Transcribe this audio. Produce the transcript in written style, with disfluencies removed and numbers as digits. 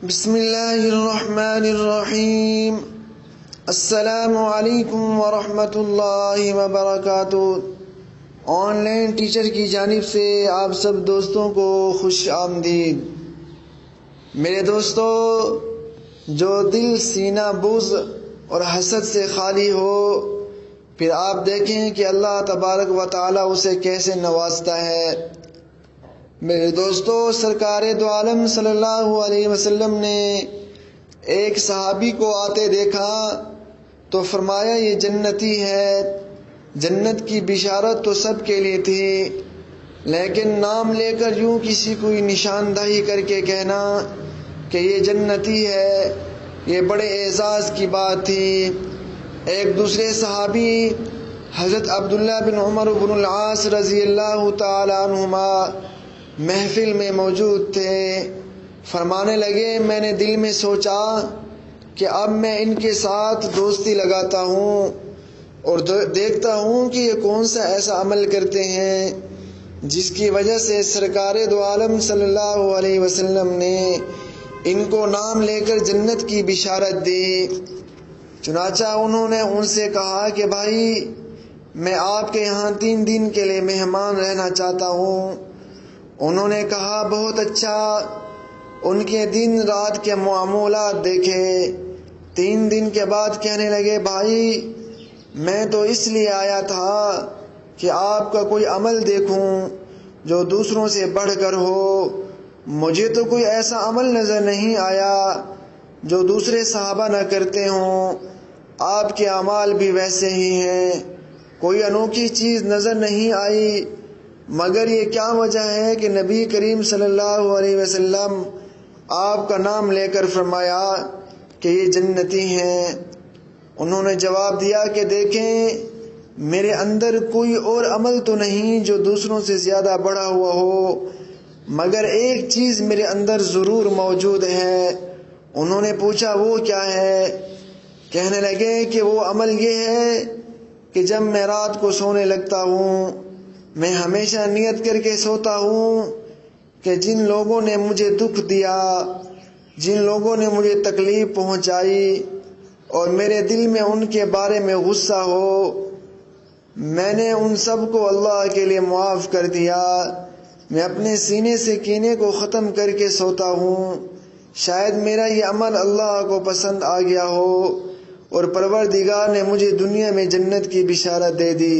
بسم اللہ الرحمن الرحیم۔ السلام علیکم ورحمۃ اللہ وبرکاتہ۔ آن لائن ٹیچر کی جانب سے آپ سب دوستوں کو خوش آمدید۔ میرے دوستو، جو دل سینہ بغض اور حسد سے خالی ہو، پھر آپ دیکھیں کہ اللہ تبارک و تعالی اسے کیسے نوازتا ہے۔ میرے دوستو، سرکار دو عالم صلی اللہ علیہ وسلم نے ایک صحابی کو آتے دیکھا تو فرمایا یہ جنتی ہے۔ جنت کی بشارت تو سب کے لیے تھی، لیکن نام لے کر یوں کسی کو نشاندہی کر کے کہنا کہ یہ جنتی ہے، یہ بڑے اعزاز کی بات تھی۔ ایک دوسرے صحابی حضرت عبداللہ بن عمر بن العاص رضی اللہ تعالی عنہما محفل میں موجود تھے۔ فرمانے لگے، میں نے دل میں سوچا کہ اب میں ان کے ساتھ دوستی لگاتا ہوں اور دیکھتا ہوں کہ یہ کون سا ایسا عمل کرتے ہیں جس کی وجہ سے سرکار دو عالم صلی اللہ علیہ وسلم نے ان کو نام لے کر جنت کی بشارت دی۔ چنانچہ انہوں نے ان سے کہا کہ بھائی، میں آپ کے یہاں 3 دن کے لیے مہمان رہنا چاہتا ہوں۔ انہوں نے کہا بہت اچھا۔ ان کے دن رات کے معمولات دیکھے۔ 3 دن کے بعد کہنے لگے، بھائی میں تو اس لیے آیا تھا کہ آپ کا کوئی عمل دیکھوں جو دوسروں سے بڑھ کر ہو۔ مجھے تو کوئی ایسا عمل نظر نہیں آیا جو دوسرے صحابہ نہ کرتے ہوں۔ آپ کے اعمال بھی ویسے ہی ہیں، کوئی انوکھی چیز نظر نہیں آئی، مگر یہ کیا وجہ ہے کہ نبی کریم صلی اللہ علیہ وسلم آپ کا نام لے کر فرمایا کہ یہ جنتی ہیں؟ انہوں نے جواب دیا کہ دیکھیں، میرے اندر کوئی اور عمل تو نہیں جو دوسروں سے زیادہ بڑھا ہوا ہو، مگر ایک چیز میرے اندر ضرور موجود ہے۔ انہوں نے پوچھا وہ کیا ہے؟ کہنے لگے کہ وہ عمل یہ ہے کہ جب میں رات کو سونے لگتا ہوں، میں ہمیشہ نیت کر کے سوتا ہوں کہ جن لوگوں نے مجھے دکھ دیا، جن لوگوں نے مجھے تکلیف پہنچائی اور میرے دل میں ان کے بارے میں غصہ ہو، میں نے ان سب کو اللہ کے لیے معاف کر دیا۔ میں اپنے سینے سے کینے کو ختم کر کے سوتا ہوں۔ شاید میرا یہ عمل اللہ کو پسند آ گیا ہو اور پروردگار نے مجھے دنیا میں جنت کی بشارت دے دی۔